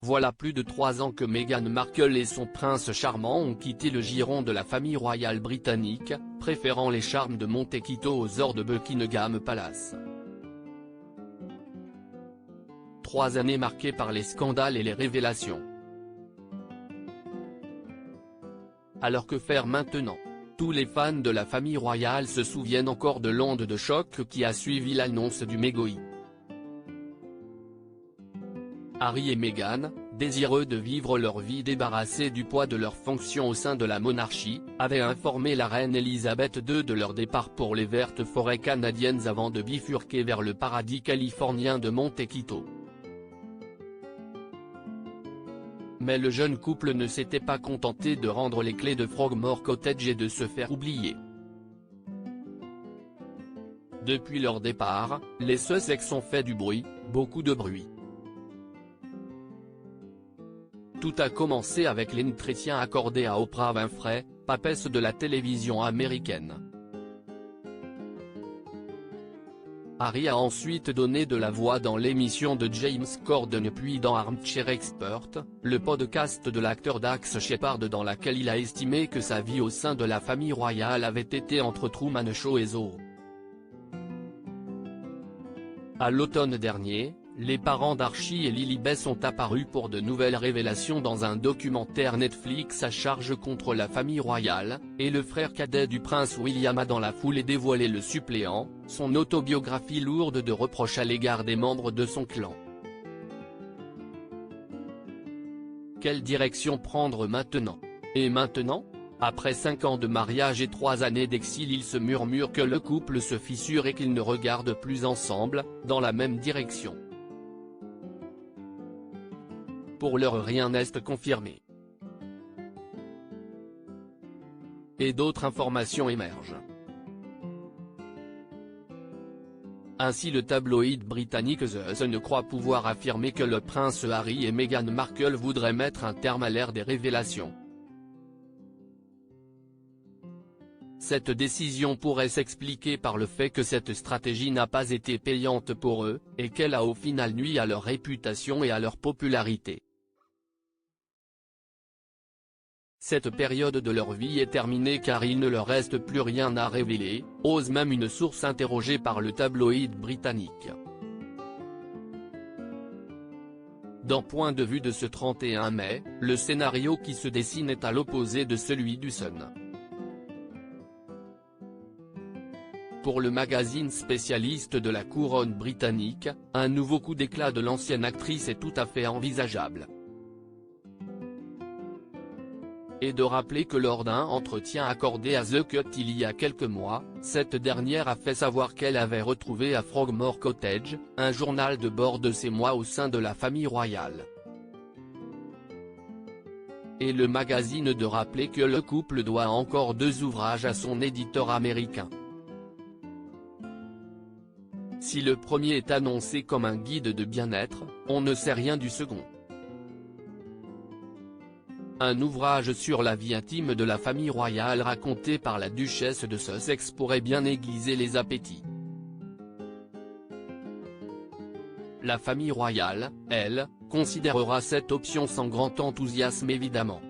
Voilà plus de 3 ans que Meghan Markle et son prince charmant ont quitté le giron de la famille royale britannique, préférant les charmes de Montecito aux ors de Buckingham Palace. 3 années marquées par les scandales et les révélations. Alors que faire maintenant? Tous les fans de la famille royale se souviennent encore de l'onde de choc qui a suivi l'annonce du mégoï. Harry et Meghan, désireux de vivre leur vie débarrassés du poids de leurs fonctions au sein de la monarchie, avaient informé la reine Elisabeth II de leur départ pour les vertes forêts canadiennes avant de bifurquer vers le paradis californien de Montecito. Mais le jeune couple ne s'était pas contenté de rendre les clés de Frogmore Cottage et de se faire oublier. Depuis leur départ, les Sussex ont fait du bruit, beaucoup de bruit. Tout a commencé avec l'entretien accordé à Oprah Winfrey, papesse de la télévision américaine. Harry a ensuite donné de la voix dans l'émission de James Corden puis dans Armchair Expert, le podcast de l'acteur Dax Shepard dans laquelle il a estimé que sa vie au sein de la famille royale avait été entre Truman Show et Zoo. À l'automne dernier, les parents d'Archie et Lilibet sont apparus pour de nouvelles révélations dans un documentaire Netflix à charge contre la famille royale, et le frère cadet du prince William a dans la foulée dévoilé Le Suppléant, son autobiographie lourde de reproches à l'égard des membres de son clan. Quelle direction prendre maintenant? Et maintenant? Après 5 ans de mariage et 3 années d'exil, il se murmure que le couple se fissure et qu'ils ne regardent plus ensemble, dans la même direction. Pour l'heure rien n'est confirmé. Et d'autres informations émergent. Ainsi le tabloïd britannique The Sun croit pouvoir affirmer que le prince Harry et Meghan Markle voudraient mettre un terme à l'ère des révélations. Cette décision pourrait s'expliquer par le fait que cette stratégie n'a pas été payante pour eux, et qu'elle a au final nui à leur réputation et à leur popularité. Cette période de leur vie est terminée car il ne leur reste plus rien à révéler, ose même une source interrogée par le tabloïd britannique. D'un point de vue de ce 31 mai, le scénario qui se dessine est à l'opposé de celui du Sun. Pour le magazine spécialiste de la couronne britannique, un nouveau coup d'éclat de l'ancienne actrice est tout à fait envisageable. Et de rappeler que lors d'un entretien accordé à The Cut il y a quelques mois, cette dernière a fait savoir qu'elle avait retrouvé à Frogmore Cottage, un journal de bord de ses mois au sein de la famille royale. Et le magazine de rappeler que le couple doit encore 2 ouvrages à son éditeur américain. Si le premier est annoncé comme un guide de bien-être, on ne sait rien du second. Un ouvrage sur la vie intime de la famille royale raconté par la duchesse de Sussex pourrait bien aiguiser les appétits. La famille royale, elle, considérera cette option sans grand enthousiasme évidemment.